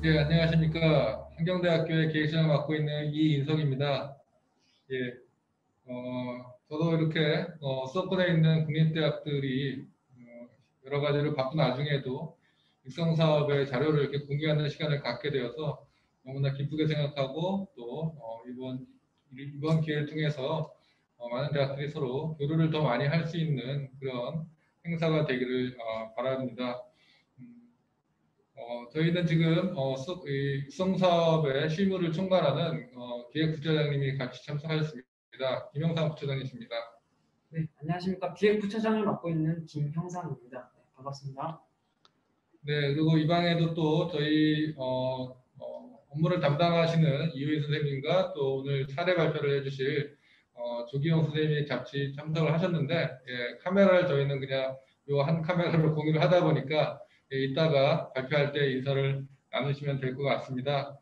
예, 안녕하십니까. 환경대학교의 기획자를 맡고 있는 이인석입니다. 예, 저도 이렇게 수도권에 있는 국립대학들이 여러 가지로 바쁜 와중에도 육성사업의 자료를 이렇게 공개하는 시간을 갖게 되어서 너무나 기쁘게 생각하고 또 이번 기회를 통해서 많은 대학들이 서로 교류를 더 많이 할 수 있는 그런 행사가 되기를 바랍니다. 저희는 지금 이 육성사업의 실무를 총괄하는 기획부처장님이 같이 참석하셨습니다. 김영삼 부처장님이십니다. 네, 안녕하십니까. 기획부처장을 맡고 있는 김형상입니다. 네, 반갑습니다. 네, 그리고 이 방에도 또 저희 업무를 담당하시는 이효희 선생님과 또 오늘 사례 발표를 해주실 조기용 선생님이 같이 참석을 하셨는데, 예, 카메라를 저희는 그냥 요 한 카메라로 공유를 하다 보니까 예, 이따가 발표할 때 인사를 나누시면 될 것 같습니다.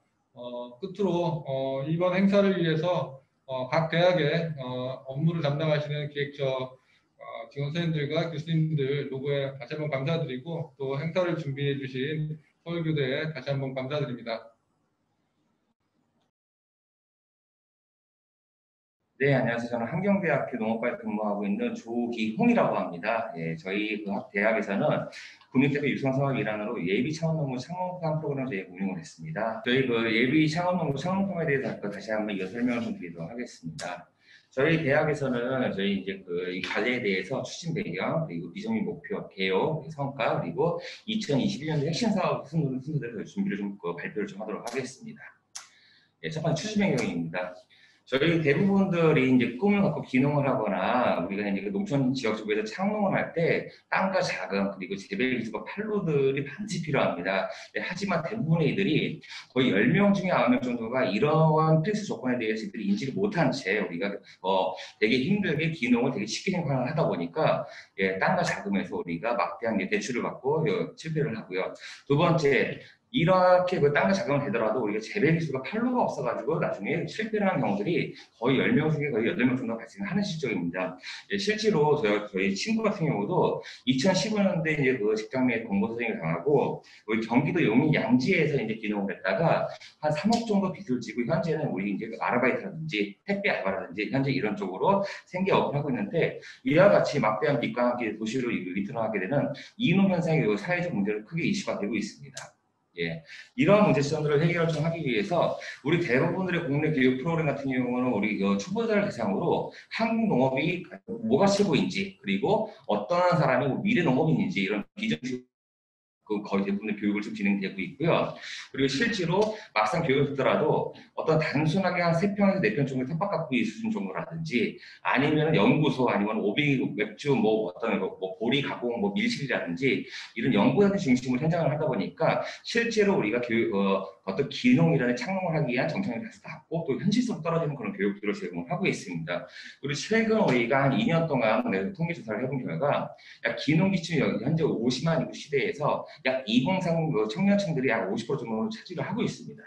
끝으로 이번 행사를 위해서 각 대학의 업무를 담당하시는 기획처 지원 선생님들과 교수님들 노고에 다시 한번 감사드리고 또 행사를 준비해 주신 서울교대에 다시 한번 감사드립니다. 네, 안녕하세요. 저는 한경대학교 농업과에 근무하고 있는 조기홍이라고 합니다. 예, 저희 그 대학에서는 국립대학교 육성사업 일환으로 예비 창업농부 창업판 프로그램을 저희가 운영을 했습니다. 저희 그 예비 창업농부 창업판에 대해서 다시 한번 설명을 좀 드리도록 하겠습니다. 저희 대학에서는 저희 이제 이 과제에 대해서 추진 배경, 그리고 비전민 목표, 개요, 성과, 그리고 2021년도 핵심 사업 순서대로 준비를 좀 발표를 좀 하도록 하겠습니다. 예, 첫 번째 추진 배경입니다. 저희 대부분들이 이제 꿈을 갖고 귀농을 하거나 우리가 이제 농촌 지역 쪽에서 창농을 할 때 땅과 자금 그리고 재배 기술과 판로들이 반드시 필요합니다. 네, 하지만 대부분의 이들이 거의 10명 중에 9명 정도가 이러한 필수 조건에 대해서 이들이 인지를 못한 채 우리가 되게 힘들게 귀농을 되게 쉽게 생각을 하다 보니까 예, 땅과 자금에서 우리가 막대한 대출을 받고 실패를 하고요. 두 번째, 이렇게 그 땅과 자금을 되더라도 우리가 재배 기술과 판로가 없어가지고 나중에 실패를 하는 경우들이 거의 10명 중에 거의 8명 정도 발생하는 실정입니다. 예, 실제로 저희 친구 같은 경우도 2015년도에 이제 그 직장 내 공고사정을 당하고 우리 경기도 용인 양지에서 이제 귀농을 했다가 한 3억 정도 빚을 지고 현재는 우리 이제 아르바이트라든지 택배 알바라든지 현재 이런 쪽으로 생계 업을 하고 있는데 이와 같이 막대한 빚과 함께 도시로 리턴하게 되는 이농 현상의 사회적 문제를 크게 이슈가 되고 있습니다. 예, 이런 문제점들을 해결을 좀 하기 위해서 우리 대부분들의 국내 교육 프로그램 같은 경우는 우리 초보자를 대상으로 한국 농업이 뭐가 최고인지 그리고 어떠한 사람이 미래 농업인인지 이런 비전 거의 대부분의 교육을 좀 진행되고 있고요. 그리고 실제로 막상 교육을 듣더라도 어떤 단순하게 한 3편에서 4편 정도 텃밭 수준 정도라든지 아니면 연구소 아니면 오비 웹주 어떤 보리 가공 밀실이라든지 이런 연구하는 중심으로 현장을 하다 보니까 실제로 우리가 어떤 기농이라는 창농을 하기 위한 정책을 갖고 또 현실성 떨어지는 그런 교육들을 제공을 하고 있습니다. 그리고 최근 우리가 한 2년 동안 통계조사를 해본 결과 약 기농 기준이 현재 50만 인구 시대에서 약 2030 청년층들이 약 50% 정도를 차지를 하고 있습니다.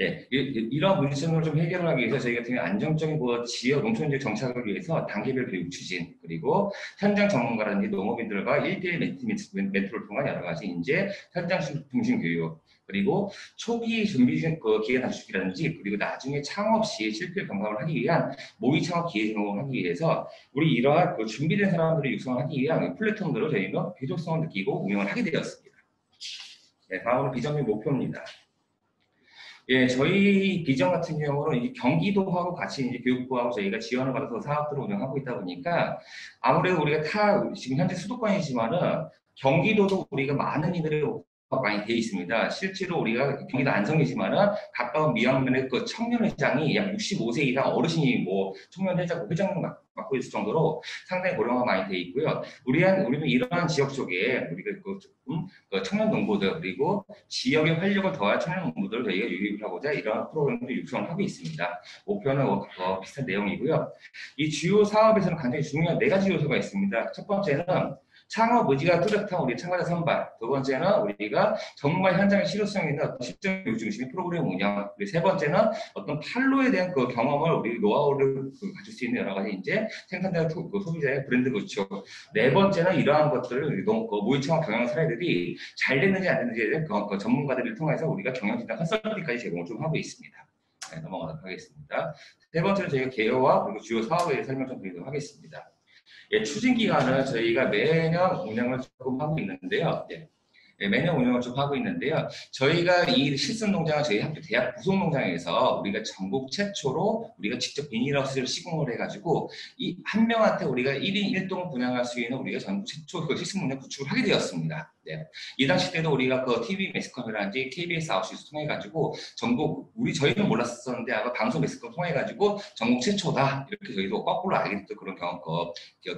예, 이런 문제점을 좀 해결하기 위해서 저희 같은 경우 안정적인 지역 농촌 지역 정착을 위해서 단계별 교육 추진 그리고 현장 전문가라든지 농업인들과 1대1 멘토를 통한 여러 가지 이제 현장 중심 교육 그리고 초기 준비 기회 단축이라든지 그리고 나중에 창업 시 실패 경감을 하기 위한 모의 창업 기회 제공을 하기 위해서 우리 이러한 준비된 사람들을 육성을 하기 위한 플랫폼들을 저희는 필요성을 느끼고 운영을 하게 되었습니다. 네, 다음으로 비전의 목표입니다. 예, 저희 비전 같은 경우는 이제 경기도하고 같이 이제 교육부하고 저희가 지원을 받아서 사업들을 운영하고 있다 보니까 아무래도 우리가 지금 현재 수도권이지만은 경기도도 우리가 많은 이들의 많이 되어 있습니다. 실제로 우리가 경기도 안성이지만은 가까운 미양면의 그 청년회장이 약 65세 이상 어르신이 청년회장 회장을 맡고 있을 정도로 상당히 고령화 많이 되어 있고요. 우리는 이러한 지역 쪽에 우리가 청년 농부들 그리고 지역의 활력을 더할 청년 농부들을 저희가 유입을 하고자 이러한 프로그램을 육성을 하고 있습니다. 목표는 비슷한 내용이고요. 이 주요 사업에서는 굉장히 중요한 4가지 요소가 있습니다. 첫 번째는 창업 의지가 뚜렷한 우리 참가자 선발. 두 번째는 우리가 정말 현장에 실효성 있는 어떤 실전 교육 중심의 프로그램 운영. 그리고 세 번째는 어떤 판로에 대한 그 경험을 우리 노하우를 가질 수 있는 여러 가지 이제 생산자 소비자의 브랜드 구축. 네 번째는 이러한 것들을 모의 창업 경영 사례들이 잘 됐는지 안 됐는지에 대한 전문가들을 통해서 우리가 경영 진단 컨설팅까지 제공을 좀 하고 있습니다. 네, 넘어가도록 하겠습니다. 세 번째는 저희가 개요와 그리고 주요 사업에 대해 설명 좀 드리도록 하겠습니다. 예, 추진 기간은 저희가 매년 운영을 조금 하고 있는데요. 매년 운영을 좀 하고 있는데요. 저희가 이 실습 농장은 저희 학교 대학 부속 농장에서 우리가 전국 최초로 우리가 직접 비닐하우스를 시공을 해가지고 이 한 명한테 우리가 1인 1동 분양할 수 있는 우리가 전국 최초 그 실습 농장 구축을 하게 되었습니다. 네. 이 당시 때도 우리가 그 TV 매스컴이라든지 KBS 아웃시스 통해 가지고 전국 저희는 몰랐었는데 아마 방송 매스컴 통해 가지고 전국 최초다 이렇게 저희도 거꾸로 알게 됐던 그런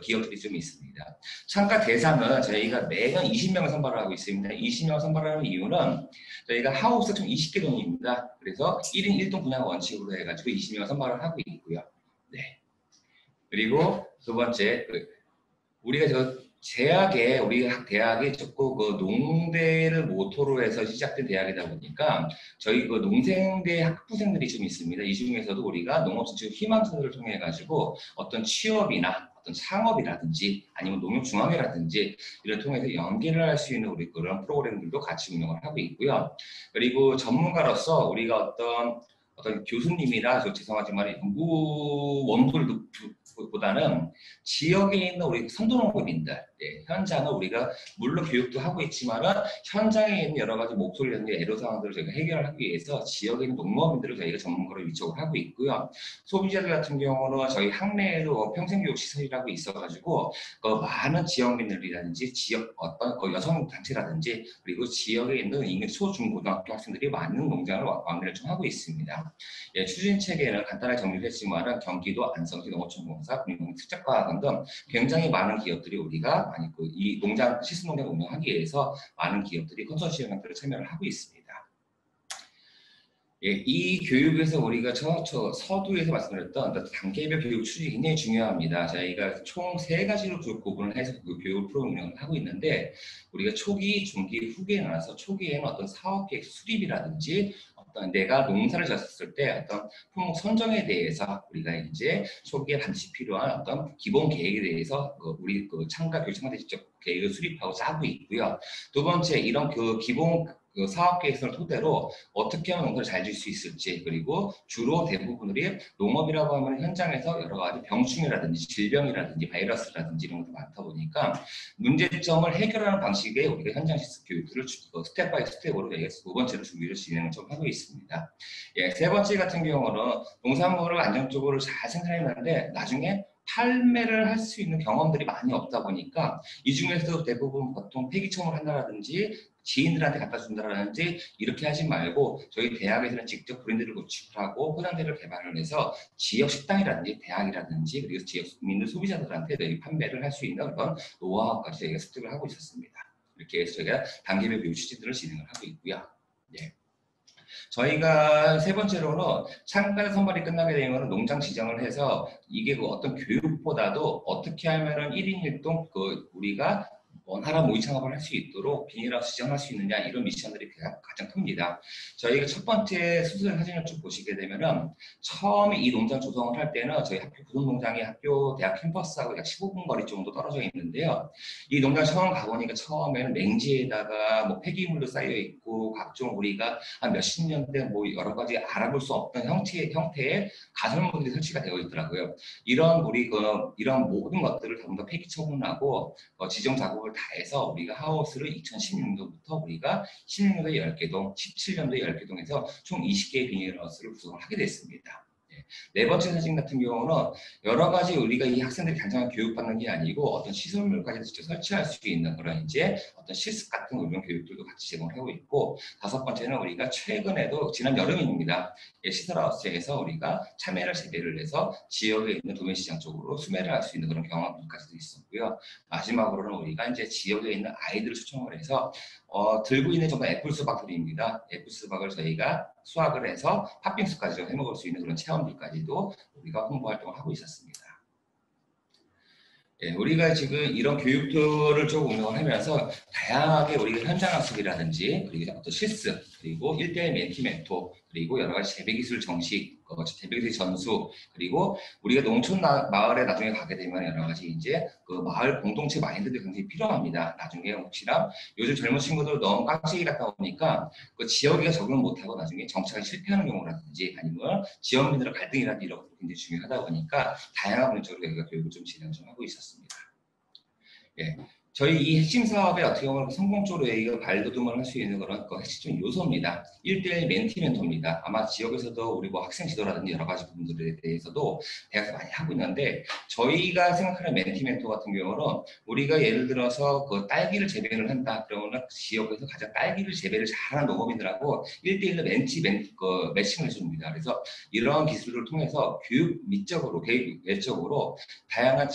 기억들이 좀 있습니다. 참가 대상은 저희가 매년 20명을 선발을 하고 있습니다. 20명을 선발하는 이유는 저희가 하우스 총 20개 동입니다. 그래서 1인 1동 분양 원칙으로 해가지고 20명을 선발을 하고 있고요. 네. 그리고 두 번째, 우리가 우리 대학이 조금 농대를 모토로 해서 시작된 대학이다 보니까 저희 농생대 학부생들이 좀 있습니다. 이 중에서도 우리가 농업진출 희망서들을 통해 가지고 어떤 취업이나 어떤 창업이라든지 아니면 농협중앙회라든지 이를 통해서 연계를 할 수 있는 우리 그런 프로그램들도 같이 운영을 하고 있고요. 그리고 전문가로서 우리가 어떤 교수님이나 죄송하지만 연구원들보다는 지역에 있는 우리 선도농업인들, 현장을 우리가 물론 교육도 하고 있지만은 현장에 있는 여러 가지 목소리라든지 애로사항들을 저희가 해결하기 위해서 지역에 있는 농업인들을 저희가 전문가로 위촉을 하고 있고요. 소비자들 같은 경우는 저희 학내에도 평생교육 시설이라고 있어가지고 많은 지역민들이라든지 지역 어떤 여성 단체라든지 그리고 지역에 있는 소중고등학교 학생들이 많은 농장을 왕래를 좀 하고 있습니다. 추진 체계는 간단하게 정리를 했지만은 경기도 안성시 농어촌공사, 국립농특작과학원 등 굉장히 많은 기업들이 우리가 많이 이 실습 농장을 운영하기 위해서 많은 기업들이 컨소시엄 형태로 참여를 하고 있습니다. 이 교육에서 우리가 서두에서 말씀드렸던 단계별 교육 추진이 굉장히 중요합니다. 저희가 총 3가지로 구분을 해서 그 교육 프로그램 운영을 하고 있는데 우리가 초기, 중기, 후기에 나눠서 초기에는 어떤 사업계획 수립이라든지 어떤 내가 농사를 졌을 때 어떤 품목 선정에 대해서 우리가 이제 초기에 반드시 필요한 어떤 기본 계획에 대해서 우리 교육 참가자 직접 계획을 수립하고 짜고 있고요. 두 번째 이런 기본 사업 계획을 토대로 어떻게 하면 농사를 잘 질 수 있을지 그리고 주로 대부분들이 농업이라고 하면 현장에서 여러 가지 병충해라든지 질병이라든지 바이러스라든지 이런 것도 많다 보니까 문제점을 해결하는 방식의 우리가 현장 실습 교육들을 스텝 바이 스텝으로 두 번째로 준비를 진행을 좀 하고 있습니다. 세 번째 같은 경우는 농산물을 안정적으로 잘 생산해놨는데 나중에 판매를 할 수 있는 경험들이 많이 없다 보니까 이 중에서도 대부분 보통 폐기청을 한다든지 지인들한테 갖다 준다든지 이렇게 하지 말고 저희 대학에서는 직접 브랜드를 구축을 하고 포장재를 개발을 해서 지역 식당이라든지 대학이라든지 그리고 지역 민들 소비자들한테 저희 판매를 할 수 있는 그런 노하우까지 저희가 습득을 하고 있었습니다. 이렇게 해서 저희가 단계별 교육 추진들을 진행을 하고 있고요. 저희가 세 번째로는 참가자 선발이 끝나게 되면 농장 지정을 해서 이게 어떤 교육보다도 어떻게 하면은 1인 1동 우리가 원활한 모의 창업을 할 수 있도록 비닐하우스 지정할 수 있느냐 이런 미션들이 가장 큽니다. 저희가 첫 번째 수술 사진을 쭉 보시게 되면은 처음에 이 농장 조성을 할 때는 저희 학교 부속 농장이 학교 대학 캠퍼스하고 약 15분 거리 정도 떨어져 있는데요. 이 농장 처음 가보니까 처음에는 맹지에다가 폐기물도 쌓여 있고 각종 우리가 한 몇십 년대 여러 가지 알아볼 수 없던 형태의 가설물들이 설치가 되어 있더라고요. 이런 모든 것들을 전부 다 폐기 처분하고 지정 작업을 다 해서 우리가 하우스를 2016년도부터 우리가 16년도에 10개동, 17년도에 10개동에서 총 20개의 비닐하우스를 구성을 하게 됐습니다. 네 번째 사진 같은 경우는 여러 가지 우리가 이 학생들이 단순한 교육받는 게 아니고 어떤 시설물까지 직접 설치할 수 있는 그런 이제 어떤 실습 같은 이런 교육들도 같이 제공을 하고 있고 다섯 번째는 우리가 최근에도 지난 여름입니다. 시설하우스에서 우리가 참외를 재배를 해서 지역에 있는 도매시장 쪽으로 수매를 할 수 있는 그런 경험까지도 있었고요. 마지막으로는 우리가 이제 지역에 있는 아이들을 초청을 해서 들고 있는 정말 애플 수박들입니다. 애플 수박을 저희가 수확을 해서 팥빙수까지 해먹을 수 있는 그런 체험들까지도 우리가 홍보 활동을 하고 있었습니다. 예, 우리가 지금 이런 교육들을 조금 운영을 하면서 다양하게 우리가 현장 학습이라든지 그리고 어떤 실습 그리고 1대1 멘티 멘토 그리고 여러 가지 재배기술 정식, 재배기술 전수 그리고 우리가 농촌 마을에 나중에 가게 되면 여러 가지 이제 그 마을 공동체 마인드도 굉장히 필요합니다. 나중에 혹시나 요즘 젊은 친구들 너무 깍지기 같다 보니까 그 지역에 적응을 못하고 나중에 정착에 실패하는 경우라든지 아니면 지역민들의 갈등이라든지 이런 것도 굉장히 중요하다 보니까 다양한 문제로 저희가 교육을 좀 진행 좀 하고 있었습니다. 예, 저희 이 핵심 사업에 어떻게 보면 성공적으로 저희가 발돋움을 할 수 있는 그런 핵심 요소입니다. 1대1 멘티 멘토입니다. 아마 지역에서도 우리 뭐 학생 지도라든지 여러 가지 부분들에 대해서도 대학에서 많이 하고 있는데 저희가 생각하는 멘티 멘토 같은 경우는 우리가 예를 들어서 그 딸기를 재배를 한다 그러면 그 지역에서 가장 딸기를 재배를 잘하는 농업인들하고 1대1로 매칭을 해줍니다. 그래서 이러한 기술을 통해서 교육 미적으로 교육 외적으로 다양한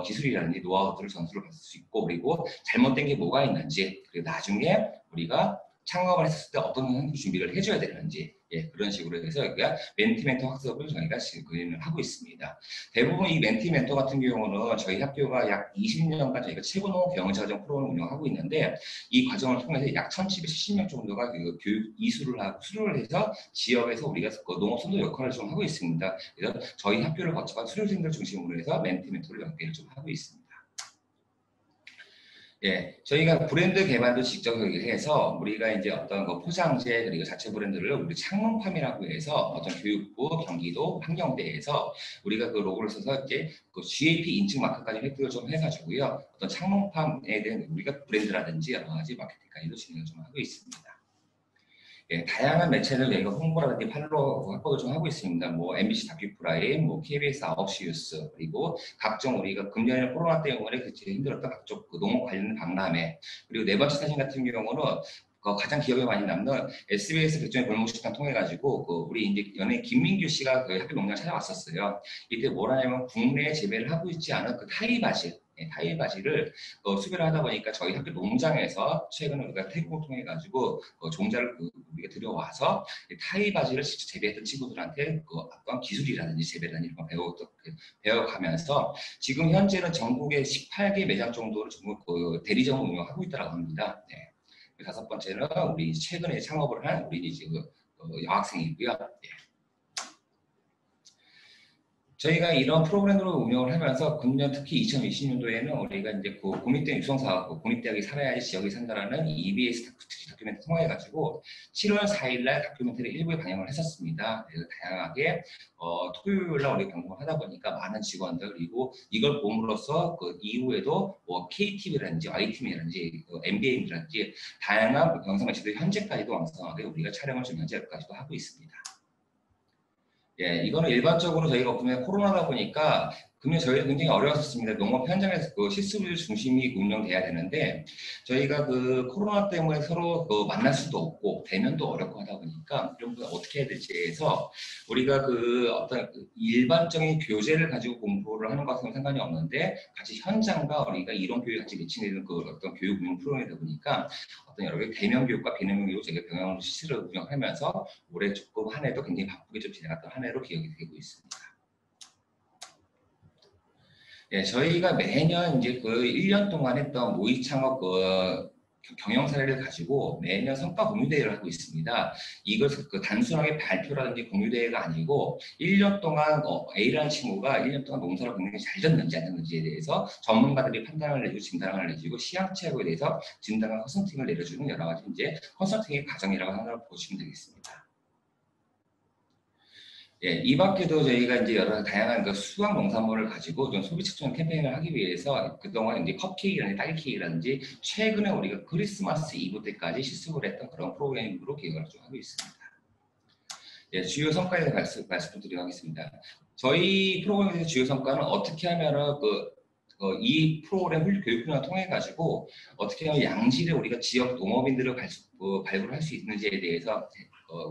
기술이라든지 노하우들을 전수를 받을 수 있고 그리고 잘못된 게 뭐가 있는지 그리고 나중에 우리가 창업을 했을 때 어떤 준비를 해줘야 되는지 그런 식으로 해서 우리가 멘티 멘토 학습을 저희가 진행을 하고 있습니다. 대부분 이 멘티 멘토 같은 경우는 저희 학교가 약 20년간 저희가 최고농업 경영자정 프로그램을 운영하고 있는데 이 과정을 통해서 약 1,770명 정도가 그 교육 이수를 하고 수료를 해서 지역에서 우리가 그 농업 선도 역할을 좀 하고 있습니다. 그래서 저희 학교를 거쳐간 수료생들 중심으로 해서 멘티 멘토를 연계를 좀 하고 있습니다. 예, 저희가 브랜드 개발도 직접 해서 우리가 이제 어떤 그 포장재 그리고 자체 브랜드를 우리 창농팜이라고 해서 어떤 교육부, 경기도, 환경대에서 우리가 그 로고를 써서 이제 그 GAP 인증 마크까지 획득을 좀 해가지고요. 어떤 창농팜에 대한 우리가 브랜드라든지 여러 가지 마케팅까지도 진행을 좀 하고 있습니다. 예, 다양한 매체를 저희가 홍보라든지 확보를 좀 하고 있습니다. 뭐 MBC 다큐프라임, 뭐 KBS 9시 뉴스 그리고 각종 우리가 금년에 코로나 때문에 힘들었던 각종 그 농업 관련 박람회 그리고 네 번째 사진 같은 경우는 가장 기억에 많이 남는 SBS 백종의 골목식당 통해 가지고 우리 이제 연예인 김민규 씨가 그 학교 농장 찾아왔었어요. 이때 뭐라냐면 국내에 재배를 하고 있지 않은 그 타이바질 타이바지를 수배를 하다 보니까 저희 학교 농장에서 최근에 우리가 태국을 통해 가지고 종자를 우리가 들여와서 타이바지를 직접 재배했던 친구들한테 어떤 기술이라든지 재배라든지 이런 걸 배워가면서 지금 현재는 전국에 18개 매장 정도를 전국 대리점을 운영하고 있다고 합니다. 네. 다섯 번째는 우리 최근에 창업을 한 우리 이제 여학생이고요. 네. 저희가 이런 프로그램으로 운영을 하면서 금년 특히 2020년도에는 우리가 이제 그 국립대학 육성사업, 국립대학이 살아야지 지역이 산다라는 EBS 다큐멘터리 통해가지고 7월 4일날 다큐멘터리 일부에 방영을 했었습니다. 그래서 다양하게 토요일날 우리 방송을 하다 보니까 많은 직원들 그리고 이걸 봄으로써 그 이후에도 뭐 KTV라든지 YTV라든지 MBN이라든지 다양한 영상 매체들 현재까지도 왕성하게 우리가 촬영을 좀 현재까지도 하고 있습니다. 예, 이거는 일반적으로 저희가 보면 코로나다 보니까 금년 저희가 굉장히 어려웠었습니다. 농업 현장에서 그 실습을 중심이 운영돼야 되는데 저희가 그 코로나 때문에 서로 만날 수도 없고 대면도 어렵고 하다 보니까 이런 거 어떻게 해야 될지 해서 우리가 그 어떤 일반적인 교재를 가지고 공부를 하는 것과는 상관이 없는데 같이 현장과 우리가 이론 교육이 같이 매칭되는 그 어떤 교육 운영 프로그램이다 보니까 어떤 여러 개 대면 교육과 비대면 교육 저희가 병행으로 실시를 운영하면서 올해 조금 한 해도 굉장히 바쁘게 좀 지나갔던 한 해로 기억이 되고 있습니다. 예, 저희가 매년 이제 그 1년 동안 했던 모의 창업 경영 사례를 가지고 매년 성과 공유 대회를 하고 있습니다. 이것을 단순하게 발표라든지 공유 대회가 아니고 1년 동안 A라는 친구가 1년 동안 농사를 굉장히 잘 졌는지 안 졌는지에 대해서 전문가들이 판단을 내주고 진단을 내주고 시행착오에 대해서 진단과 컨설팅을 내려주는 여러 가지 이제 컨설팅의 과정이라고 하나 보시면 되겠습니다. 예, 이 밖에도 저희가 이제 여러 다양한 그 수확 농산물을 가지고 좀 소비 측정 캠페인을 하기 위해서 그동안 이제 컵케이크라든지 딸기케이크라든지 최근에 우리가 크리스마스 이브 때까지 실습을 했던 그런 프로그램으로 기획을 좀 하고 있습니다. 예, 주요 성과에 대해서 말씀드리도록 하겠습니다. 저희 프로그램의 주요 성과는 어떻게 하면은 이 프로그램 교육 훈련을 통해 가지고 어떻게 하면 양질의 우리가 지역 농업인들을 발굴할 수 있는지에 대해서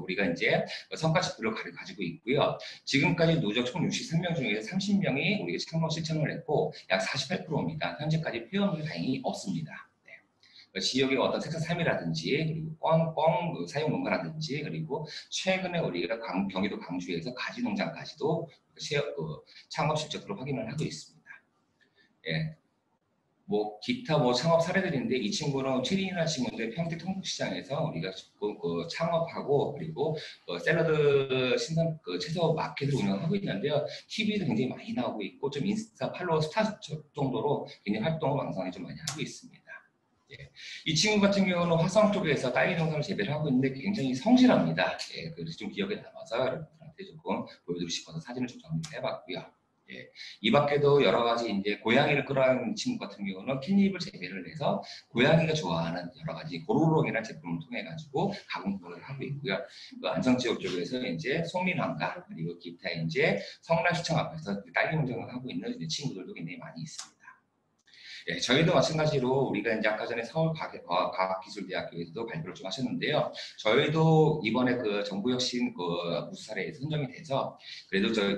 우리가 이제 성과 지표를 가지고 있고요. 지금까지 누적 총 63명 중에서 30명이 우리가 창업 실천을 했고 약 48%입니다. 현재까지 폐업률이 다행히 없습니다. 네. 지역의 어떤 생산 삶이라든지 그리고 꽝꽝 사용 농가라든지 그리고 최근에 우리가 경기도 광주에서 가지 농장까지도 창업 실적으로 확인을 하고 있습니다. 예. 뭐 기타 뭐 창업 사례들인데 이 친구는 최린이라는 친구인데 평택 통곡시장에서 우리가 그 창업하고 그리고 샐러드 신선 채소 마켓을 운영하고 있는데요. TV도 굉장히 많이 나오고 있고 좀 인스타 팔로워 스타 정도로 굉장히 활동을 왕성하게 좀 많이 하고 있습니다. 예. 이 친구 같은 경우는 화성 쪽에서 딸기 농사를 재배를 하고 있는데 굉장히 성실합니다. 예, 그래서 좀 기억에 남아서 여러분들한테 조금 보여드리고 싶어서 사진을 좀 정리를 해봤고요. 예, 이 밖에도 여러 가지 이제 고양이를 끌어안는 친구 같은 경우는 캣닙을 재배를 해서 고양이가 좋아하는 여러 가지 고로롱이라는 제품을 통해 가지고 가공을 하고 있고요. 그 안성지역 쪽에서 이제 송민환가 그리고 기타 이제 성남시청 앞에서 딸기 농장을 하고 있는 친구들도 굉장히 많이 있습니다. 예, 저희도 마찬가지로 우리가 이제 아까 전에 서울과학기술대학교에서도 발표를 좀 하셨는데요. 저희도 이번에 그 정부혁신 우수 사례에 선정이 돼서 그래도 저희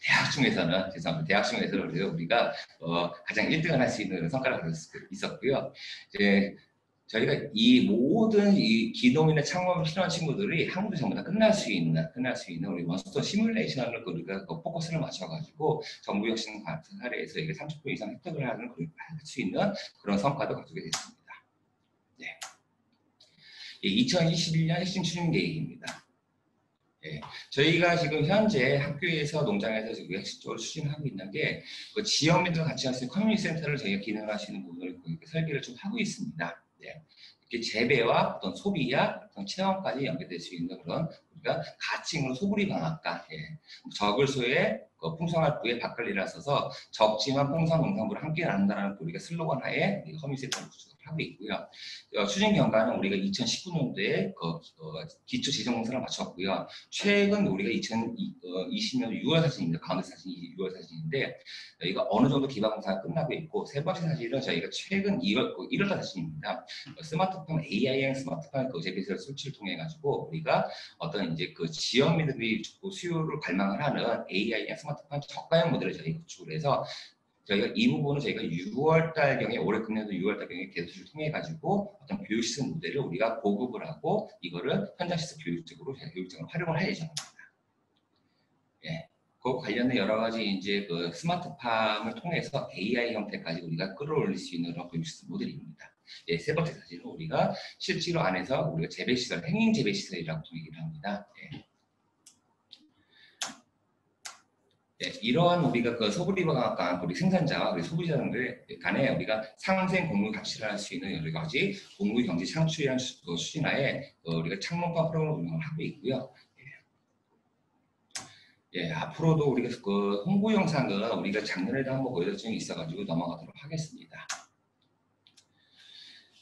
대학 중에서는 죄송합니다. 대학 중에서는 우리가 가장 1등을 할 수 있는 성과가 있었고요. 이제 저희가 이 모든 이 기농이나 창업을 필요한 친구들이 한국에 전부 다 끝날 수 있는 우리 원스톱 시뮬레이션을 우리가 포커스를 맞춰가지고 정부혁신 사례에서 이게 30% 이상 획득을 할 수 있는 그런 성과도 가지게 됐습니다. 네. 2021년 핵심 추진 계획입니다. 예, 저희가 지금 현재 학교에서 농장에서 지금 핵심적으로 추진하고 있는 게 그 지역민들과 같이 할 수 있는 커뮤니티 센터를 저희가 기능할 수 있는 부분을 설계를 좀 하고 있습니다. 네. 이렇게 재배와 어떤 소비와 어떤 체험까지 연계될 수 있는 그런 우리가 가칭으로 소부리 방앗간, 예. 적을소에 풍성할부에 밭관리를 써서 적지만 풍성 농산부를 함께 나눈다는 우리가 슬로건 하에 커뮤니티 센터를 구축을 하고 있고요. 추진 경과는 우리가 2019년도에 기초 재정 공사를 마쳤고요. 최근 우리가 2020년 6월 사진입니다. 가운데 사진이 6월 사진인데 저희가 어느 정도 기반 공사가 끝나고 있고 세 번째 사진은 저희가 최근 1월 사진입니다. 스마트팜 AIM 스마트팜 재배설 설치를 통해 가지고 우리가 어떤 이제 그 지역민들이 수요를 갈망을 하는 AIM 스마트팜 저가형 모델을 저희 구축을 해서 저희가 이 부분은 저희가 6월달경에 올해 금년도 6월달경에 개소를 통해 가지고 어떤 교육시설 모델을 우리가 보급을 하고 이거를 현장시설 교육적으로 저희가 교육적으로 활용을 할 예정입니다. 예. 그 관련된 여러 가지 이제 그 스마트팜을 통해서 AI 형태까지 우리가 끌어올릴 수 있는 그런 교육시설 모델입니다. 예, 세 번째 사진은 우리가 실제로 안에서 우리가 재배시설, 행인 재배시설이라고 얘기를 합니다. 예. 네, 이러한 우리가 그 소부리방앗간 우리 생산자와 우리 소비자들 간에 우리가 상생 공유 가치를 할 수 있는 여러 가지 공유 경제 창출이라는 추진하에 우리가 창문과 프로그램을 운영을 하고 있고요. 예, 앞으로도 우리가 그 홍보 영상은 우리가 작년에도 한번 보여준 적이 있어가지고 넘어가도록 하겠습니다.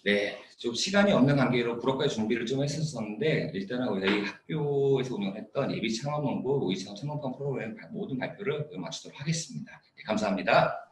네, 좀 시간이 없는 관계로 불어까지 준비를 좀 했었는데 일단은 저희 학교에서 운영했던 예비 창업농부, 우리 창업 창업판 프로그램 모든 발표를 마치도록 하겠습니다. 네, 감사합니다.